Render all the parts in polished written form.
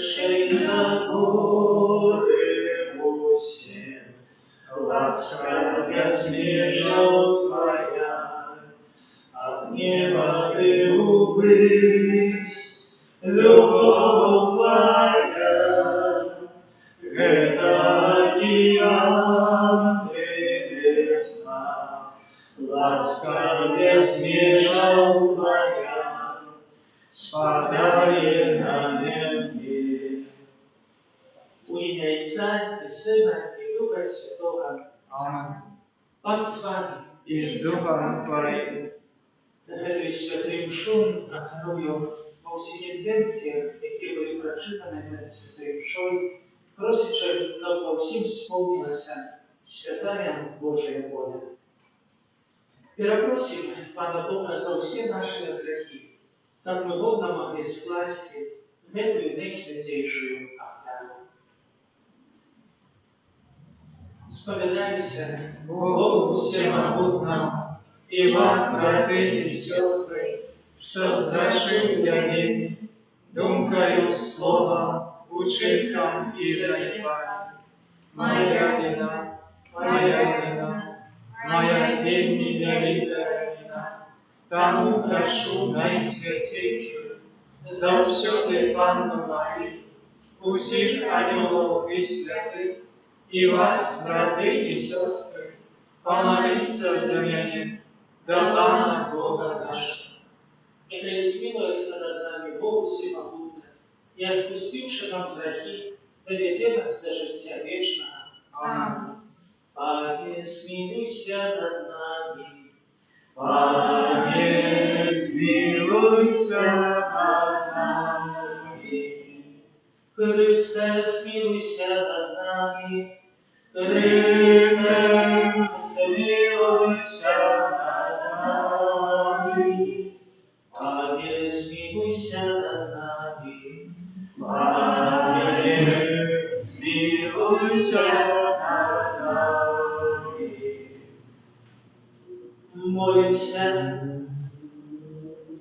Вышей за горы усе, ласка безмежна Твоя, от неба Ты увысь, любовь Твоя, это океан небесна, ласка безмежна Твоя, спадает на меня. У ім'я Отця і Сина, і Духа Святого. Amen. Пан з вами. І з Духом Твоїм. Нагадую святим шум, нагадую по всіх інтенціях, які були прочитані перед святою шою, просячи, щоб по всім сповнилася святая Божия воля. Перепросим Пана Бога за все наши грехи, как мы Бога могли скласти в эту наисвятейшую октаву. Споведайся Богу Всемогутному, и вам, браты и сестры, что сгрешил я ныне, думкою, словом, учинком и занепанием. Моя вина, моя вельми великая вина, тому прошу наисвятейшую, за все ты, Панну Марию, усих ангелов и святых, и вас, браты и сестры, помолиться за меня, да Пана Бога нашего. Нехай смилуется над нами Бог Всемогутный, и отпустивший нам грехи, доведе нас до життя вечного. Amen. Пане, смилуйся над нами. Пане, смилуйся над нами. Христе, смилуйся над нами. Христе, смилуйся над нами. Пане, смилуйся над нами. Пане, смилуйся над нами. Молимся.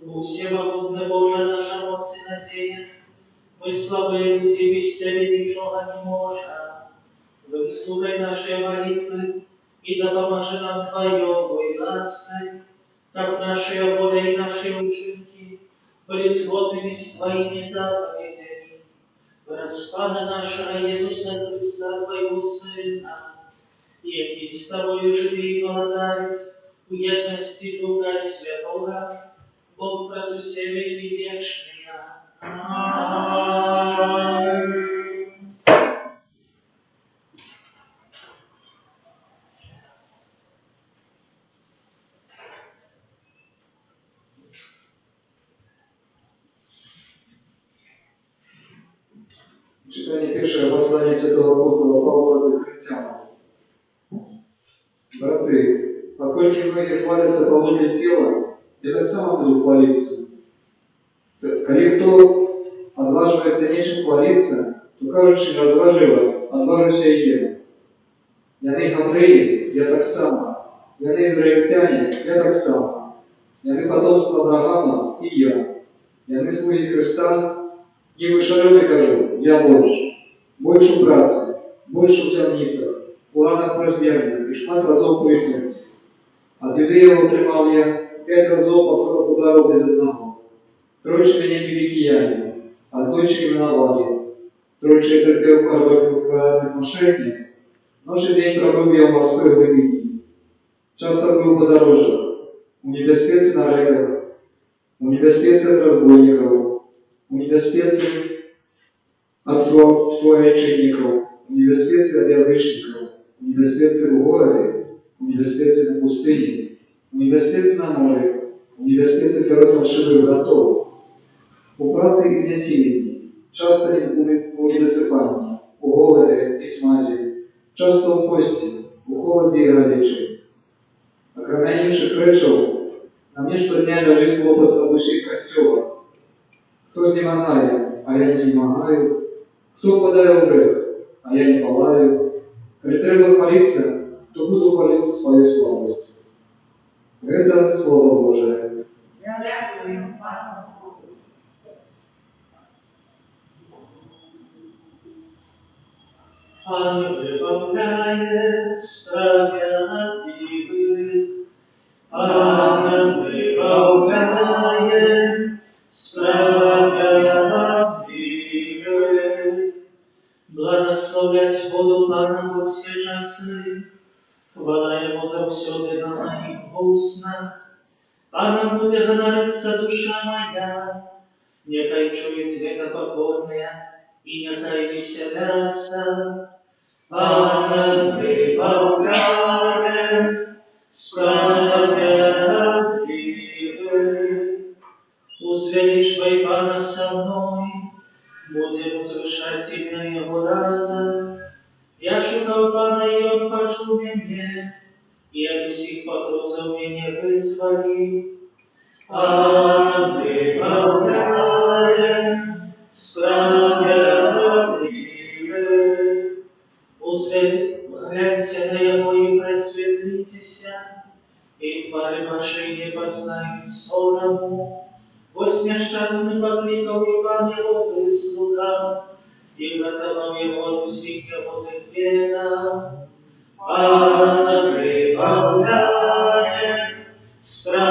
У всемогутный Боже наша моц и надея, мы слабые люди, без Тебя ничего не можем. Выслушай наши молитвы, и да поможи нам Твоей лаской, как наши воля и наши учинки были сходными с Твоими заповедями. Распана нашего Иисуса Христа, Твоего Сына, який с Тобою живи и молодает в едности Духа Святого, Бог пред все веки вечные. Аминь. Читание первое послание святого апостола Павла к Коринфянам. Браты, покольки многие хвалятся по воле тела, я так сам буду хвалиться. Коли кто отваживается нечем хвалиться, то кажучи не разважива, отважуся и я. Яны гавреи, я так само. Яны израильтяне, я так само. Яны потомство Авраама, и я. Яны слуги Христа, не вышарывай кажу, я больше. Больше в братстве, больше в темницах, в ранах размерных и шмат разов при смерти. От Юдея утримал я 5 разов по 40 ударов без одного. Тройче меня били кияне, а дочери миновали. Тройче я терпел в мошенник, ночь и день пробыл я в морской глубине. Часто был по дорожах, у небеспецы на реках, у небеспецы от разбойников, у небеспецы от словеченников, у небеспецы от язычников, у небеспецы в городе, у небеспецы на пустыне, у небеспецы на море, у небеспецы сирот фальшивых братов, у працы изнасилий, часто у недосыпании, у голоде и смази, часто у кости, у холоде и горячей. Окромянивших речев, на мне щодня лежит хлопот обущих костелов. Кто знемогает, а я не знемогаю, кто впадает в грех, а я не палаю. Коли треба хвалиться, то буду хвалиться своей слабостью. Это Слово Божие. Дякую, Пане Богу. Pan wypełniaje sprawiedliwych. Pan wypełniaje sprawiedliwych. Благословлять буду Пана во все часы, хвала Ему завсёды на моих устнах. Паном будет гнариться душа моя, нехай чует века покорная, и нехай веселятся. Паном прибавляем справедливых. Узвеличивай Пана со мной, будем возвышать имя Его разом. Я шукал Пана, и Он почул меня, и от всех погрозов меня вызвали. Пан прибавляем справедливых. Гляньте на Его и просветлитесь, и твари ваши не познают сторону. Вось нещасный покликал, и Пан Его выслухал, и вратовал Его от всех его бедах. Пан прибавляем справедливых.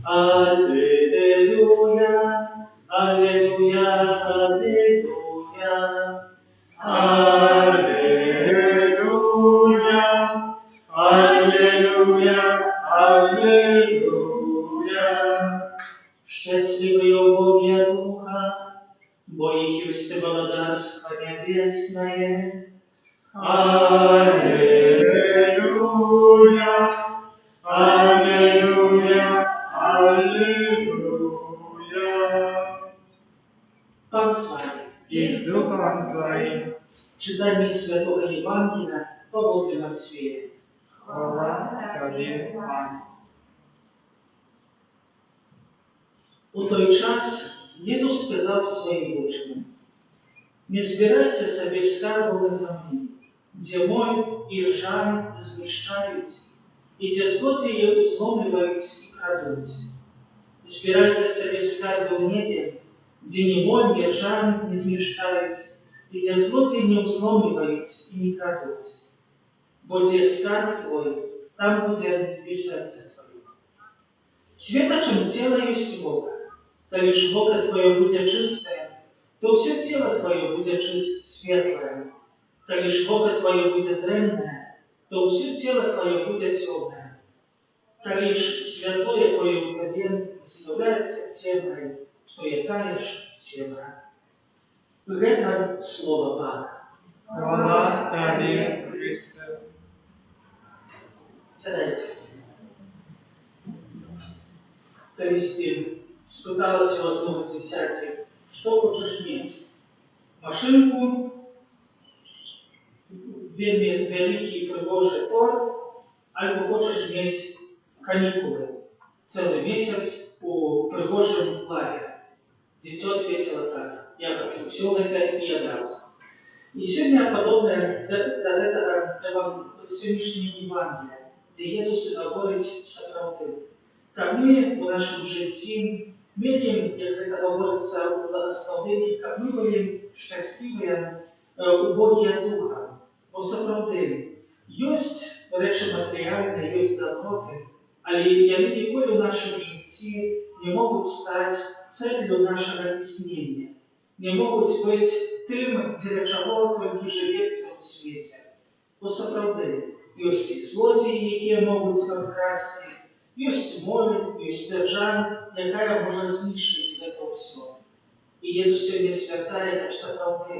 Аллилуйя, аллилуйя, аллилуйя. Аллилуйя, аллилуйя, аллилуйя. Счастливые убогие духа, бо их есть благодарство небесное. Аллилуйя, аллилуйя, аллилуйя. Пан с вами. И с Духом Твоим. Читание Святого Евангелия по Волге Матфея. Хвала Тобі, Пане. У той час Ісус сказав своїм учням: «Не збирайте собі скарбу на землі, де моль і ржа знищають, і де злодії зломлюють і крадуть. Збирайте собі скарбу в небі, де ні моль, ні ржа не знищають, и где злодеи не узломливают и не крадут. Бо где скарб твой, там будет и сердце твое. Светочем тело есть Бога. Коли ж Бога твое будет чистое, то все тело твое будет светлое. Коли ж Бога твое будет древнее, то все тело твое будет темное. Коли ж святое твое у тебе является темной, то якаешь темна. Гэта слово Бога. Хвала Тобі, Христе. Сядайте. Колись спыталась у одного дитяти, что хочешь иметь? Машинку, вельми великий пригожий торт, альбо хочешь иметь каникулы, целый месяц у пригожем лагере. Дитё ответило так: я хочу все это и одразу. И сегодня подобное до этого сегодняшнего Евангелия, где Иисус говорит справді. Ми в нашому житті міряємо, як це говориться у благословенні, як ми будемо щасливі у Богі Духа. Бо справді, є речі матеріальні, є доброти, але вони ніколи в нашому житті не можуть стати целью нашого існення, не можуть бути тим, для чого тільки живеться у світі. Бо справді, є злодії, які можуть вкрасти, есть моль, есть держань, яка може знищити це все. І Єсус сьогодні звертає, як справді,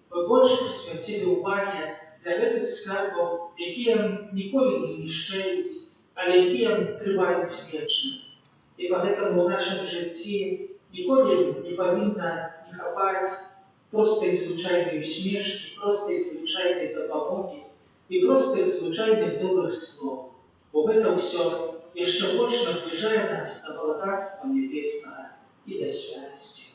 ви більше присвятили уваги для таких скарбів, які ніколи не нищають, але які тривають вічно. І тому в нашому житті ніколи не повинно не хапати просто звичайної смішки, просто звичайної допомоги і просто звичайних добрих слов. Бо це все еще больше наближает нас до благодарства небесного и до святости.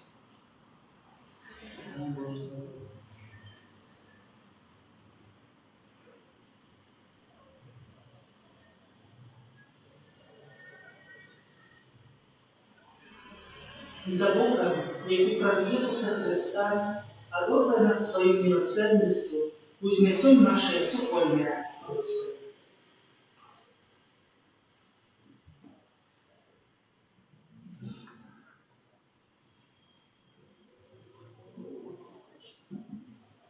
до Бога, який праз Ісуса Христа, а добре нас своєю милосердністю, узнесем наше суконне Господи.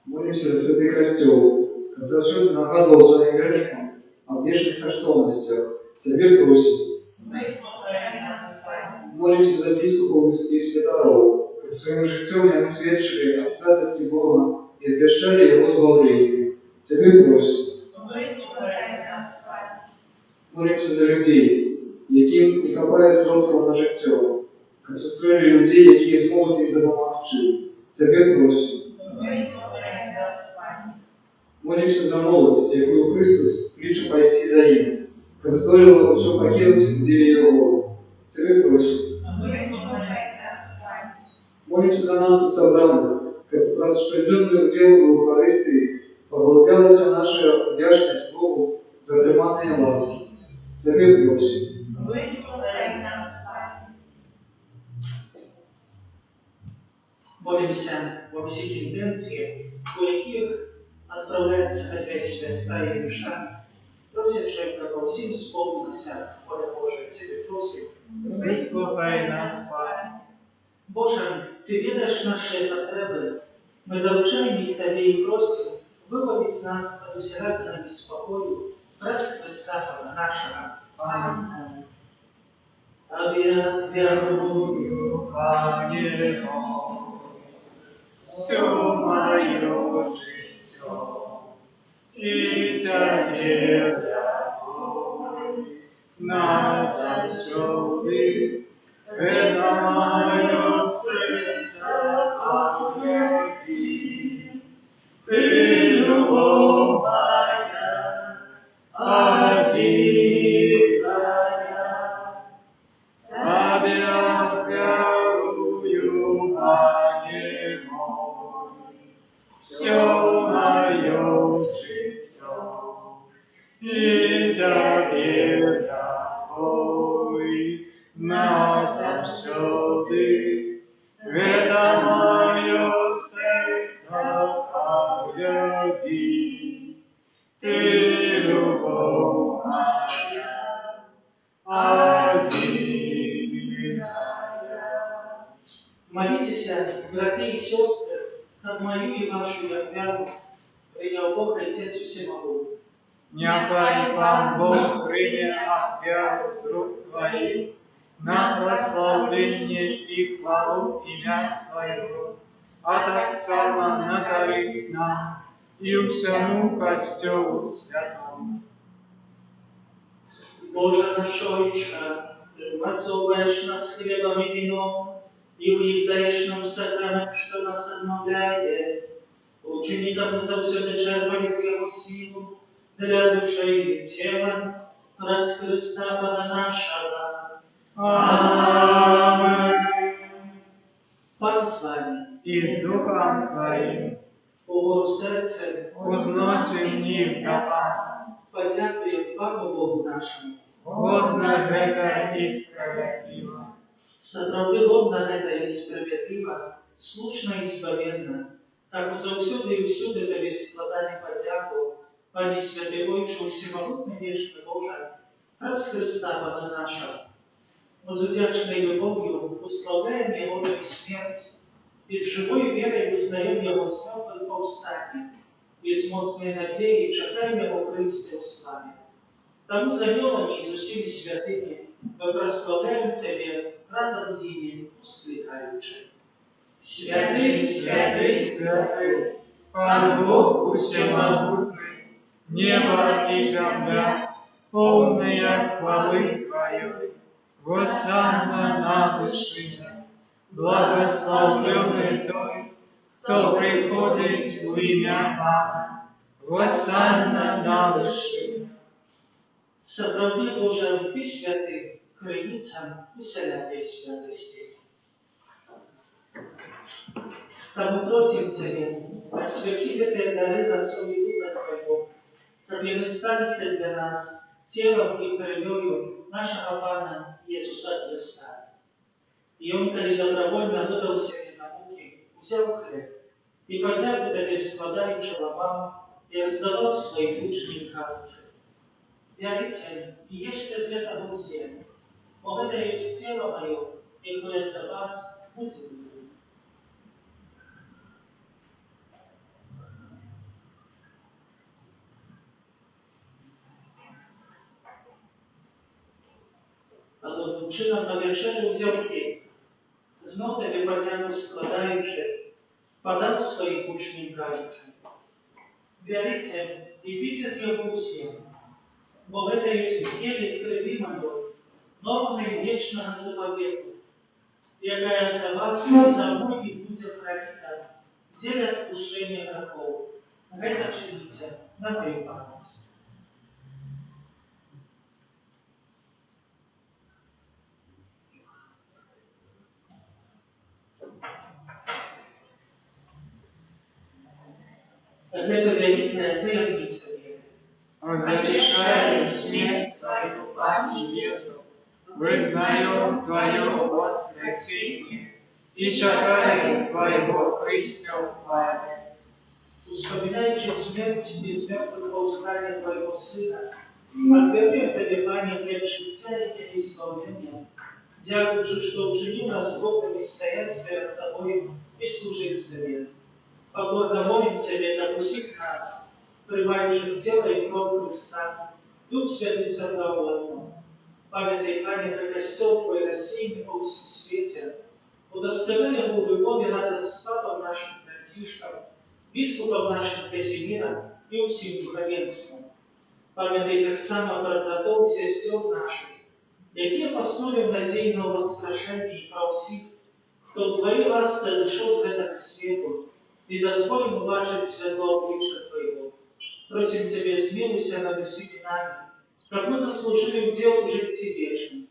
Молимся за святый костел, как завсёды нагадывал своим верникам о вечных коштовностях. Тебе просим. Молимся за епископов и святоров, как своим життем они свидетели о святости Бога и обещали Его избавление. Тебе просим. Молимся за людей, яким не хапає сродків на життя, как устроили людей, які зможуть їм допомогти. Тебе просим. Молимся за молодь, якую Христос лічив пойти за ним, как стоило все покинуть, где Его. Тебе просим. Молимся за нас тут собранных, как распоряженных дел в Евхаристии поглублялась наша вдячность Богу за приманные ласки. Тебе просим. Молимся во всех интенциях, у яких отправляется хотя святая душа, просим же, как во всем исполнился воля Божия, Тебе просим. Выслухай нас, Пане. Боже, Ты ведаешь наши потребы, мы доручаем их Тебе и просим выбавить нас от усердного беспокою, ради Христа нашего. Аминь. Тебе верую, Пане мой, все мое життя, и Тебе дякую назавжди. Это мое сердце памяти, Ты любовь моя, одиная. Тебе верую, Пане мой, все мое життя, и Тебе дякую назавжди. Это мое сердце памяти, Ты любовь моя, одиная. молитесь, братья и сестры, как мою и вашу являну, принял Бог Отец Всемогущий. Нехай Пан Бог прийме ахвяру з рук Твоих на прославление и хвалу имя Своего, а так само на користь нам и всему Костелу Святому. Боже наш Отче, Ты умацовываешь нас хлебом и вином, и уездаешь нам сакрамент, что нас обновляет. Ученикам завсёды черпали з Его силу для души и тела, раз Христа Пана нашего. Аминь. Пан с вами, И с Духом Твоим угору сердце, узносим них до Пана. подякуем Пану Богу нашему. Годно это и справедливо. Сапраўды годна гэта і справядліва, слушна і збавенна, так заўсёды і ўсюды Табе складалі падзяку, Пане святы Ойче, всемогутный вечный Боже, раз Христа Пана нашего. Мы с удячной любовью уславляем Его и смерть, и с живой верой вызнаем Его смерть и повстание, и с моцной надеей чекаем Его Христе в славе. Тому за милами и за всеми святыми мы прославляем Тебе разом с ними, ускликаючи. Святый, святый, святый, Пан Бог всемогутный, небо и земля, полные хвалы Твоей. Госанна на вышине, благословленный Той, кто приходит в имя Пана. Госанна на вышине. Сапраўды, Боже, Ты святый, крыніцам усялякай святости. Тому просим Тебя, освяти гэтыя дары расою Духа Твоего, каб яны сталіся для нас телом и кровью нашего Пана Иисуса Христа. И он, коли добровольно выдал себе на муки, взял хлеб, и подяку тебе складаючи вам, и раздавал своим ученикам. Берите и ешьте из этого все, бо это есть тело мое, и кое за вас будет выдано. Подобним чином на вечерю взял хлеб, знов тебе подяку складаючи, подал своим ученикам, кажучи. Берите и пейте из него все, бо это есть теле крови моей, нового и вечного заповеду, якая за вас и за многих будет пролита, деле отпущения грехов. Это чините на мою память. Это великая таинница веры. Обещали смерть свою Иисусу, вызнаем Твое воскресение и чекаем Твоего Христа славы. Вспоминаючи смерть из мертвых восстания Твоего Сына, отверни Тебе, Пане, хлеб життя и исполнения, дякуючи, что учинил нас Богом и стоять перед Тобой и служить Тебе. Поблагодарим Тебе, допустив нас, приймаючи тело и кровь Христа, Дух Святый собрал в одно. Памятай, Пане, про костел Твой рассеянный по всем свете, удостоверя его любови разом с Папом нашим Франтишком, Biskupom нашим Казимиром и усім духовенством. Пам'ятай так само про братов і сестер наших, які апостолів надійного воскрешення і про всіх, хто в Твоїй ласці дійшов з этого світу, і дозволим убачить світло обличчя Твоего. Просим Тебе, смилуйся над усіми нами, как мы заслужили удел в житті вечном.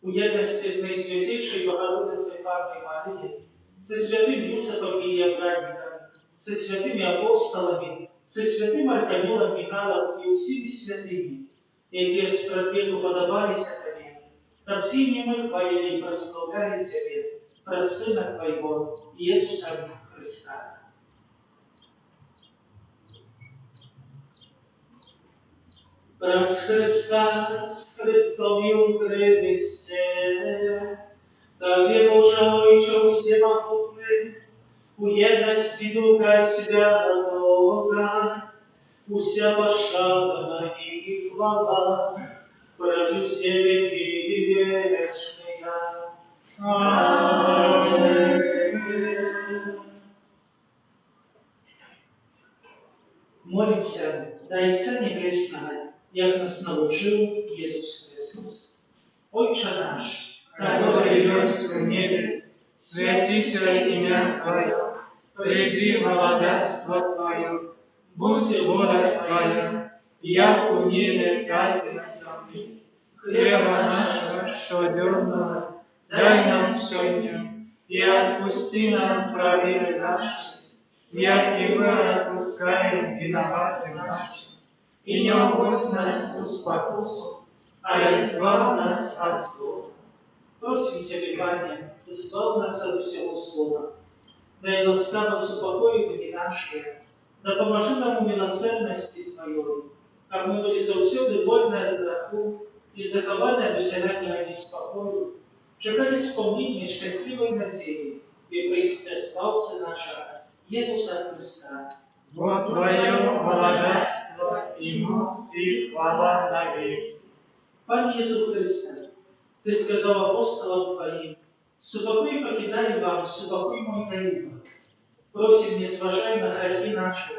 У єдності з Найсвятейшей Богородицей Павлой Марии, со святым Юсефом и Евградником, со святыми апостолами, со святым Архангелом Михайлом и усіми святыми, які з предвеку подобалися Тебе, там всі ми хвалили и прославляли Тебе, про Сына Твоего, Иисуса Христа. Праз Христа, с Христом и у Христе, Тебе, Боже Отче всемогутный, у єдності Духа Святого, уся пошана и хвала, прожи все веки вечные. Аминь. Молимся до Отца Небесного, як нас научил Иисус Христос. Отче наш, который есть в небе, святися имя Твое, приди владарство Твое, будь воля Твоя, як у небе, так и на земле. Хлеба нашего щоденного дай нам сегодня, и отпусти нам провины наши, як и мы отпускаем виноватым нашим. И не уводь нас в спокусу, а избавь нас от зла. Просим Тебя, Пане, избавь нас от всего зла. Да и ласкаво упокои дни наши, да поможи нам у милосердности Твоей, как мы были завсёды вольны от греху и закованы до всякого неспокою, чекали исполнения счастливой надеи и прийсти Спасца наша, Иисуса Христа. Вот Твое владарство и мощь и хвала навек. Пане Иисус Христе, Ты сказал апостолам Твоим, «Супокой покидаю вам, супокой мой даю вам». Просим, не зважай на грехи наши,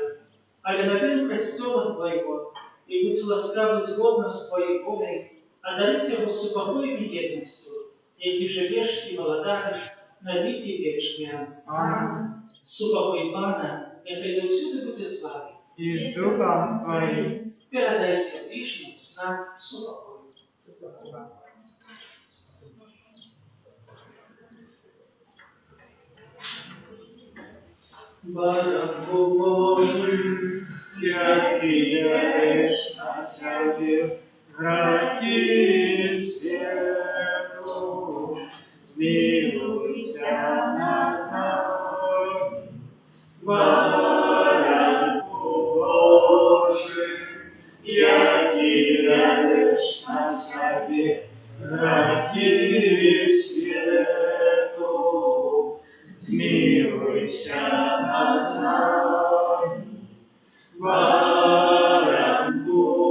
але на веру костела Твоего, и будь ласкавый згодно с Твоей волей, одарить его супокоем и едностью, які живеш и владаєш на віки вічні. Аминь. Супокой Пана, нехай завсюди буде з вами. И с Духом Твоим. Передайте ближнім знак супокою. Баранку Божий, який єш на себе, грехи світу, змилуйся над нами. Баранку Божий, який береш на собі гріхи світу, змилуйся над нами. Баранку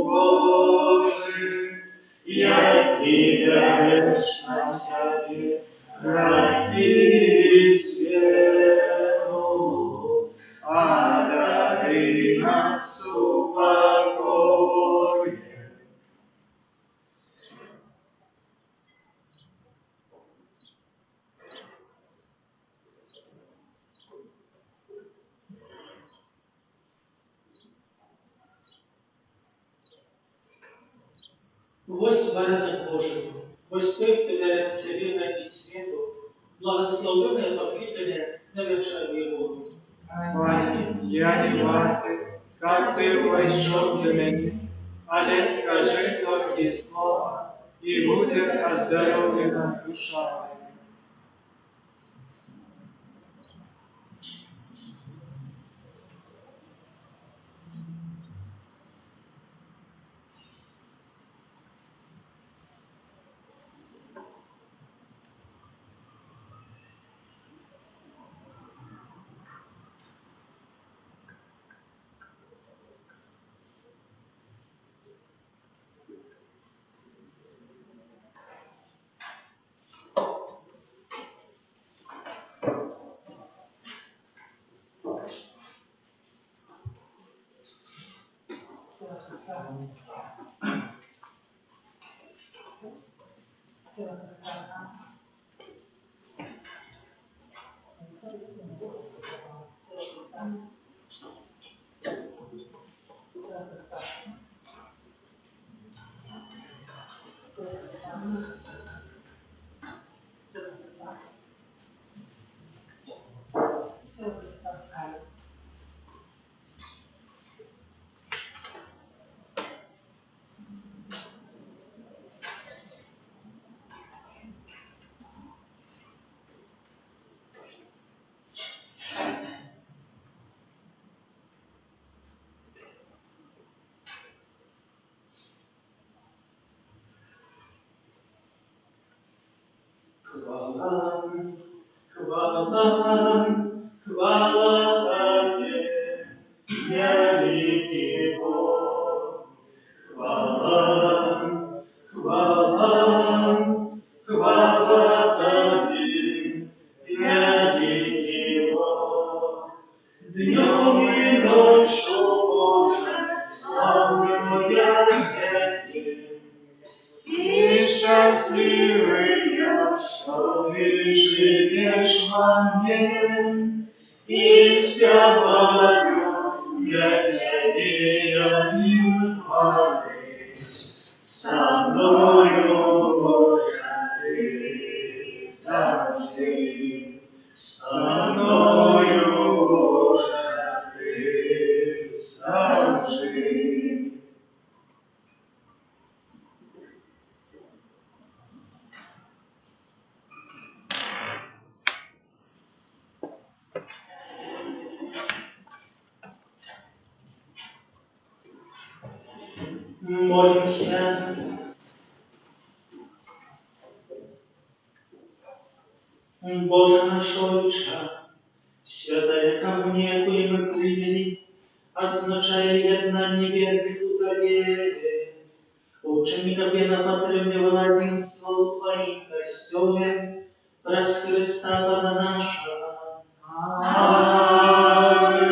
Божий, який береш на собі гріхи світу, одари нас упокоєм. Ось баранок Божий, ось той, хто бере на собі гріхи світу, благословене поквітання на вечерній воду. Пане, я не вартий, как Ты войшов до меня, але скажи только слово, и будет оздоровлена душа моя. Хвала Тебе, великий Бог. Хвала Тебе, великий Бог. Днем и ночью, Боже, славлю я Тебя. И счастливый я, что Ты живешь во мне, и спеваю для Тебя гимн хвалы. Со мною, Боже, Ты завжди, со мною, Боже, Ты завжди. Молимся. Боже наш Отче, святая коммуния, яку ми прийняли, означає єднання вірних у Тобі. Учеников вера потребовала единства у Твоим костеле, праз Христа Пана нашего. Аминь.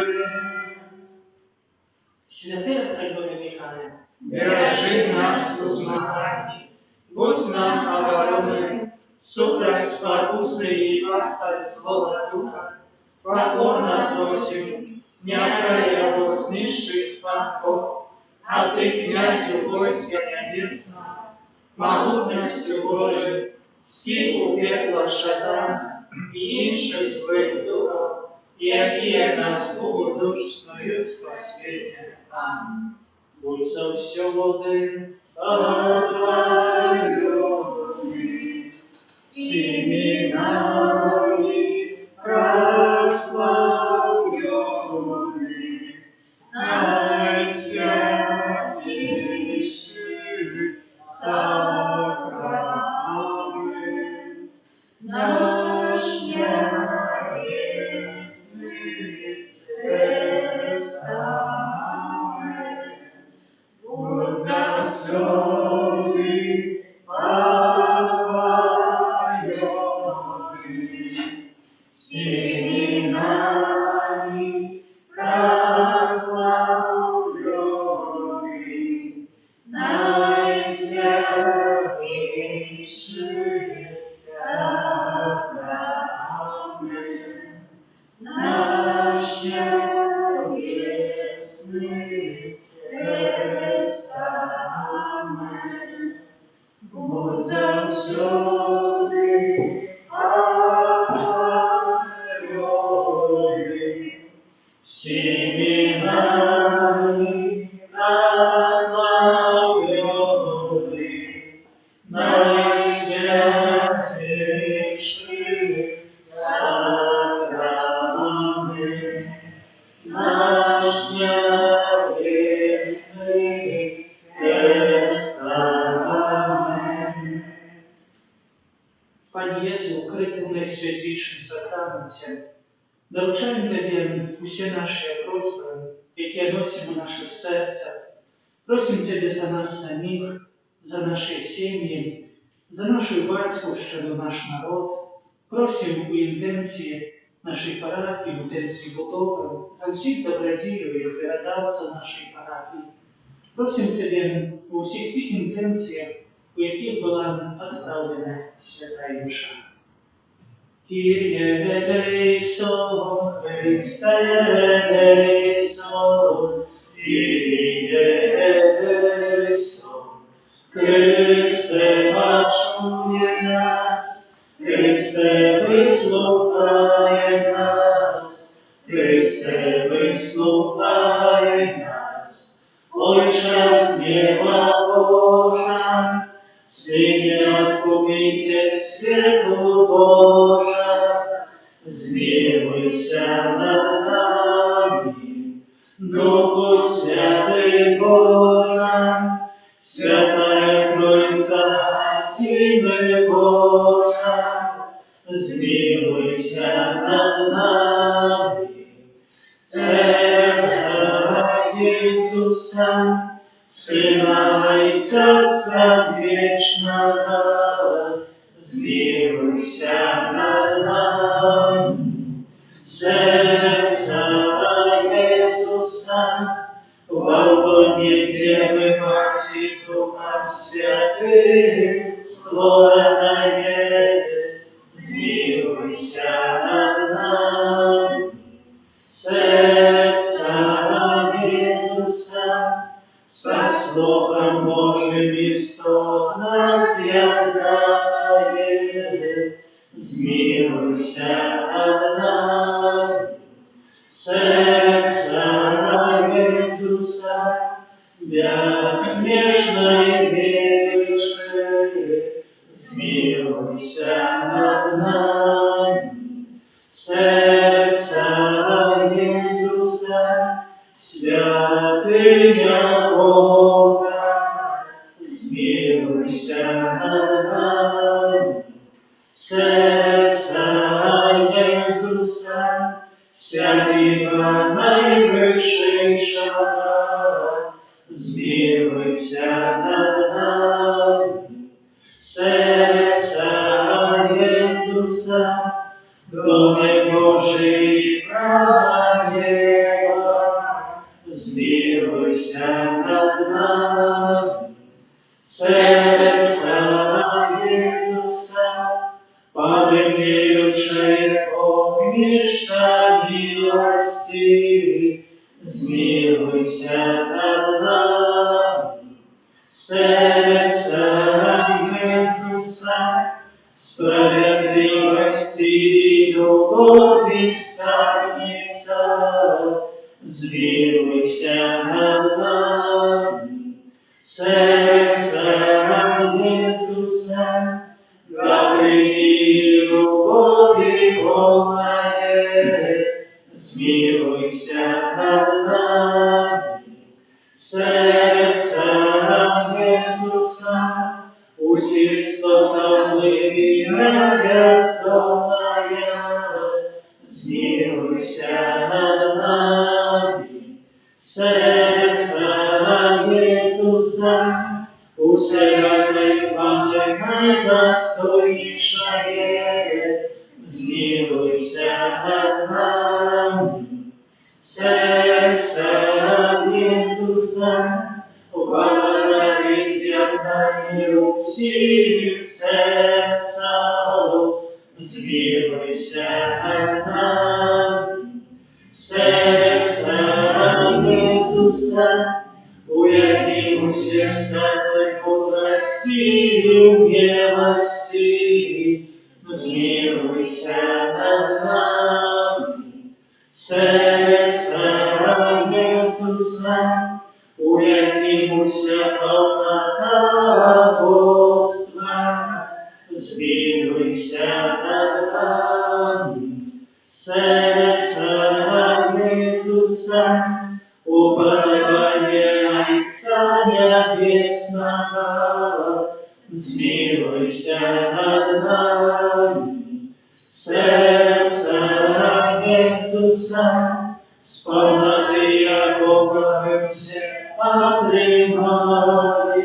Святый Архангел Михаил, Бережи нас у змаганні, будь нам обороной, супроть спокусы и восстать злого духа, покорно просим, някая его снишить Пан Бог, а Ты, князю войска небесного, могутностью Божией, скинь у пекла шатана и ищут злых духов, и какие нас губы душ снуют по свете. Аминь. будь со все воды, Аллилуйя. семенами прославленный, наисвятейший сакрамент, наш небесный тестамент, будь завсёды поклонённый, семенами прославленный, наисвятейший сакрамент, наш небесный тестамент, будь завсёды поклонённый, семенами прославленный, наисвятейший сакрамент, наш небесный тестамент. Пане Єsu, укритий в найсвятішому сакраменті, доручаємо Тобі усі наші просьби, які носимо в наших серцях. Просимо Тебе за нас самих, за наші сім'ї, за нашу батьківщину, наш народ. Просимо у інтенції нашої парафії, в інтенції будови, за всіх добродіїв і передавців нашої парафії. Просимо Тебе у всіх тих інтенціях, у яких була відправлена свята душа. Kyrie eleison, Christe eleison, Kyrie eleison, Chryste patruje nas, Chryste wysłuchaj nas, Chryste wysłuchaj nas. Ojcze z nieba Boża, Synie Odkupiciel światu Boża, zmiłuj się nad nami. Duchu Święty Boża, Święta Trójca, Timy Boża, zmiłuj się nad nami. Serca Jezusa, Syna Ojca Sprawiedliwego, zmiłuj się nad nami. Serca Jezusa, łagodnie dzieły Matki Ducha Świętym, stworzona jest, zmiłuj się nad nami. Serca Jezusa, za Słowem Bożym istotna zjadaje, zmiłuj się nad nami. Serca Jezusa, bezśmiesznej wieczny, zmiłuj się nad nami. Serca Jezusa, Świętynia Boga, zmiłuj się nad nami. Serca Jezusa, Świętego Najwyższego, zmiłuj się nad nami. Serca Jezusa, Domek Boży i prawa nieba, zmiłuj się nad nami. Serca Jezusa, podmiłujące ogniszcza miłości, zmiłuj się nad nami. Serca Jezusa, sprawiedliwości i długości skarbnica, zmiłuj się nad nami. Serca Jezusa, dobry Тобі помагає, змилуйся над нами. Серця Ісуса, усіх стогновливі бездомная, змилуйся над нами. Серця Ісуса, усякої хвали найдостойнішає, змилуйся над нами. Серце Ісуса, благодари з'єднані усіх серця, змилуйся над нами. Серце Ісуса, у яким усі стали мудрості і милості, змилуйся над нами. Серце Ісуса, у яким уся повнота Божества, змилуйся над нами. Серце Ісуса, уподобляється небесного, змилуйся над нами. Серце Ісуса, з повноти якого все отримали,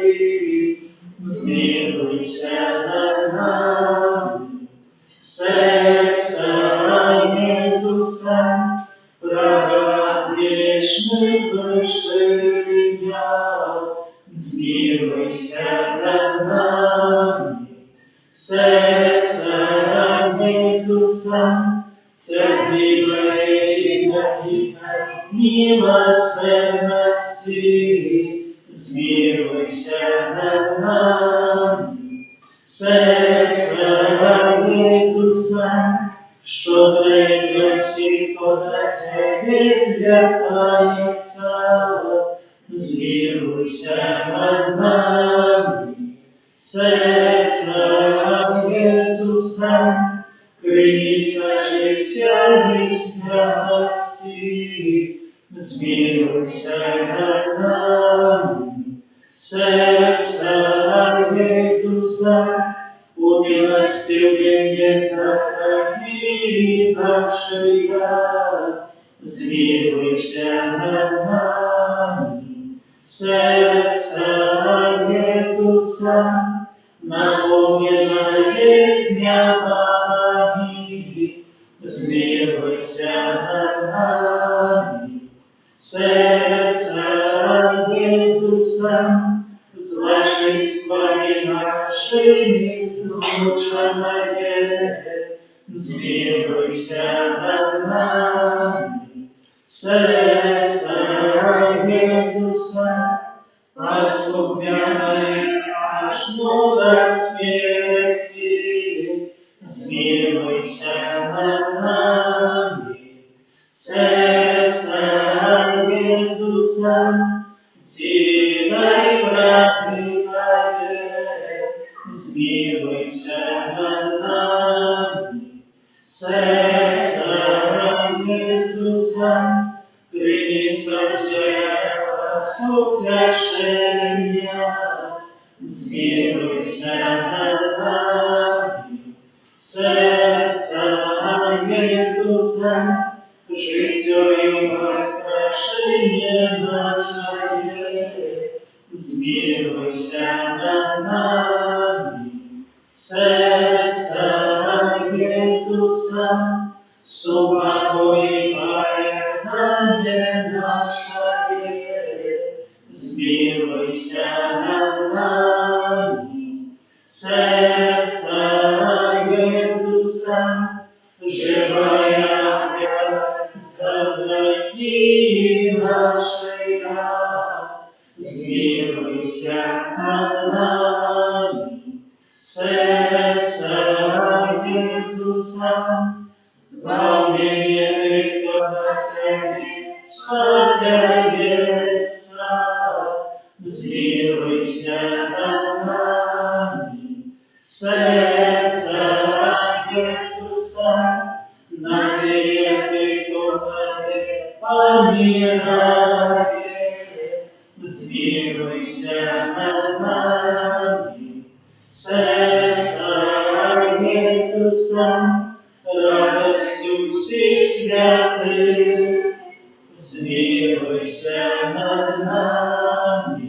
змилуйся над нами. Серце Ісуса, права грішних прощення, змилуйся над нами. Серце Ісуса, терпіливої милосердності, змилуйся над нами. Серце Ісуса, що для всіх пода Тебе звертається, змилуйся над нами. Серце Ісуса, криниця життя і святості, змилуйся над нами. Серце Ісуса, у милостивленні за гріхи наші, змилуйся над нами. Серце Ісуса, наповнене снігами, змилуйся над нами. Серце Ісуса, злочинствами нашими змучене, змилуйся над нами. Серце Ісуса, послухняне аж до смерти, змилуйся над нами. Серце Ісуса, дідай правдиве, змилуйся над нами. Серце Ісуса, криниця всякого священня, змилуйся над нами. Серце Ісуса, життєю воскрешення наше, змилуйся над нами. Серце Ісуса, супокоїває наше, змилуйся над нами. Серце Ісуса, живая за грехи наши, змилуйся над нами. Серце Ісуса, зловленных до себе спасается, змилуйся над нами. Серце Ісуса, Ісуса, надія тих, хто ради помирає, змилуйся над нами, серця Ісуса, радостю всіх святих, змилуйся над нами,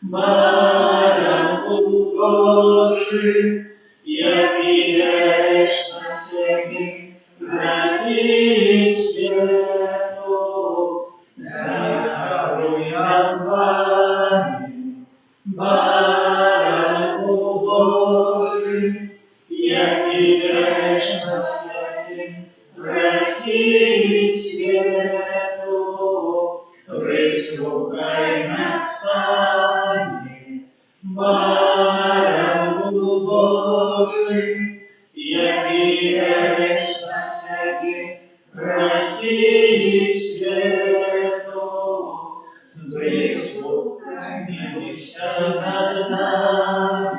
Баранку Божий, який береш на себе гріхи світу, захаруй нам вами, Баранку Божий, який береш на себе гріхи світу, вислухай нас, Пане, Баранку Божий, який береш на себе гріхи світу, вислухай, змилуйся над нами.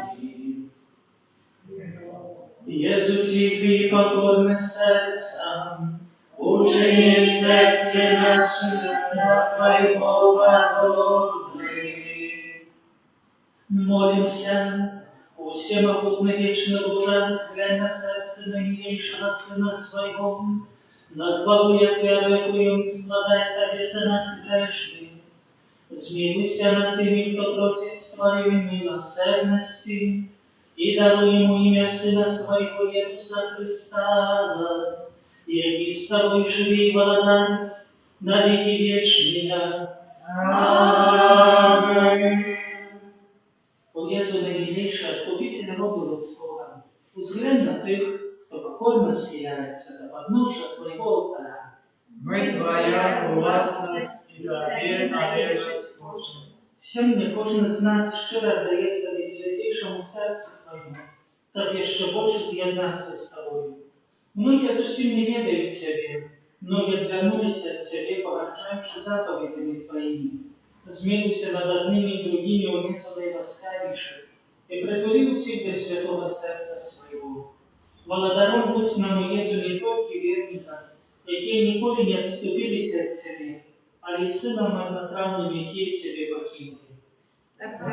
Jezu cichy i pokorny sercem, uczyń serce nasze dla Twojego łagodny. Молимся, у всемогутный вечный Боже, взглянь на сердце наимнейшего Сына Своего, над Богу, як веруем, складает Тебе за нас грешны. Змилуйся над теми, кто просит Твоей милосердности, и даруй ему имя Сына Своего Иисуса Христа, який с Тобой живи и владает на веки вечные. Аминь. О Jezu, najmilejszy Odkupiciel rodu ludzkiego, względ na tych, kto покорно смиряется до подножия Твоего алтаря. Мы Твоя властность и Тебе належать хочем. Сьогодні кожен з нас щиро вдається від святейшому серцю Твоєму, так ще більше з'єднатися з Тобою. Многие зовсім не ведают Тебе, многие отвернулись от Тебе, погорчавши заповедями Твоими. Змилуйся над одними и другими унесла восставивших, и притулил всех до святого сердца своего. Благодаром будь нам, Езу, не только верникам, які ніколи не отступились от Тебе, але и сыном марнотравным, які Тебе покинули.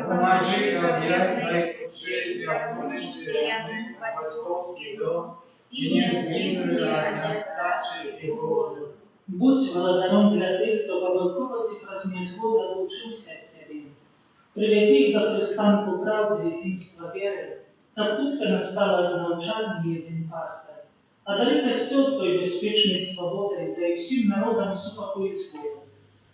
Поможи нам верной душе, вернулись верных в отцовский дом, и не сдвинули они оставшие и голод. Будь володаром для тих, хто помилково ці прознесло да доучився от Тебе. Приведи их до пристанку правды и единства веры, как хутко настало научание един пастырь. Одари костел Твой беспечной свободой, да и всем народам супокоить Бога.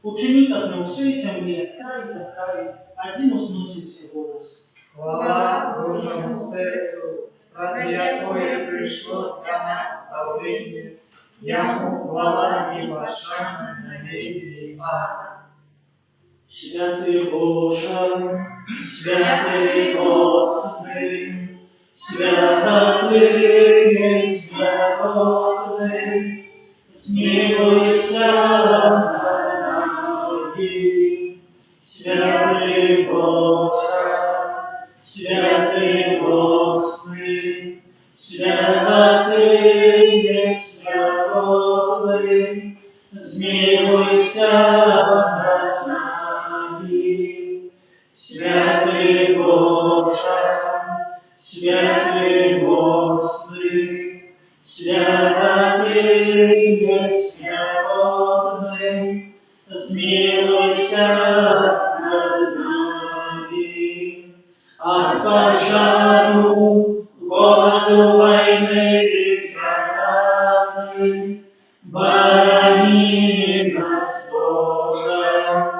Учини, как на всей земле, от края до края, один узносился голос. Хвала Божьему сердцу, ради якое пришло для нас спасение, Ему хвала непошарна на веки. Аминь. Святый Боже, святый Господи, святый святый, смилуйся над нами. Святый Боже, святый Господи, святый святый, смилуйся над нами. Святый Боже, святый Господи, святый святый, смилуйся над нами. От пожару, голоду, войны и заразы борони нас, Боже,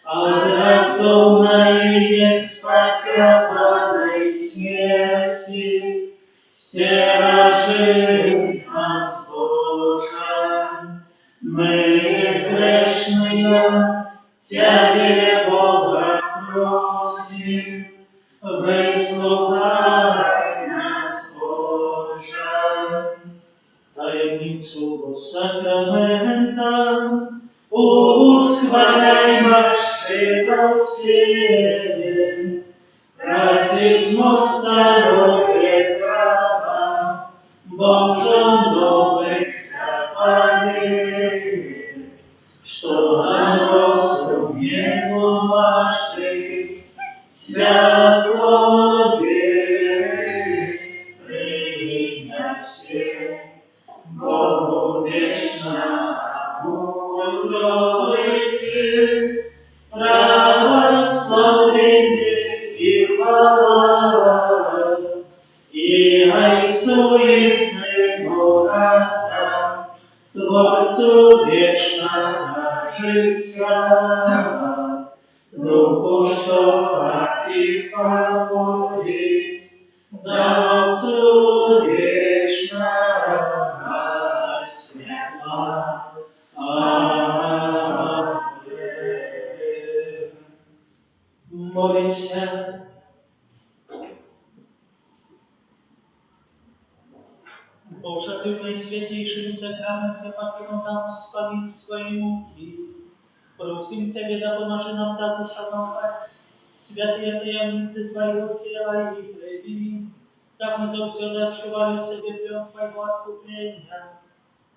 от раздумной и несподеланной смерти. Стережи нас, Боже, мы грешные, Тебе, Бога, просим, выслухай нас, Боже. Таємницю сакрамента усхваляй машина всем, братизмо здоровье права, Божий запали, что нам розум не влажить, свято веры принеси. Богу вечному Троице, православление и хвала, и Отцу и Сыну разом, Творцу вечного життя, Духу, что от их походит, да Отцу вечного светла. Аминь. Молимся. Боже, Ты в наисвятейшем сакраменте покинул нам спалить свои муки. Просим Тебя, да поможи нам так ушановать святые таємниці Твоего тела и крови, как мы завсегда отчували в себе плен Твоего откупления,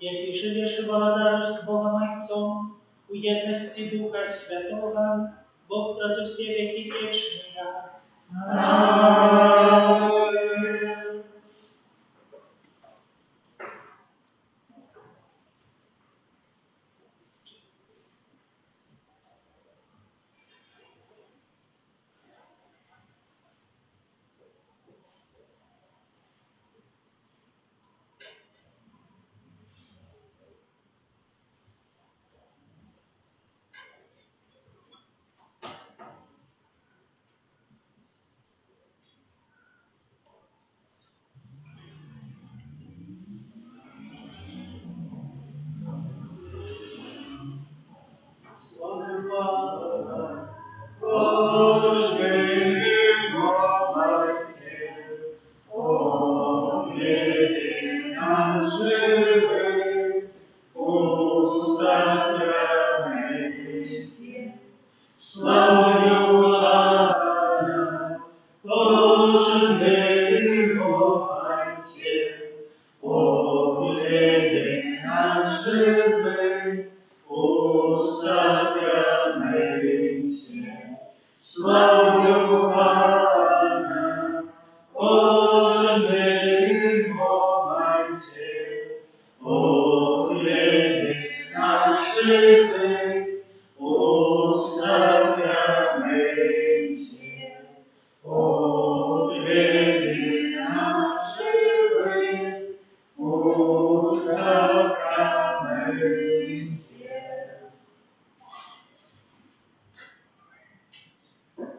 який живешь и володаришь с Богом Отцом, у едности Духа Святого, Бог разу все веки вечные. Аминь. Слава Божьему Отцу, Оглядим нам живых, у сакраменте. Славою Бога, Божьему Отцу, оглядим нам живых, у сакраменте. Славою Бога, Божьему Отцу, оглядим нам живых, у сакраменте. Оглядим нам живых, у сакраменте.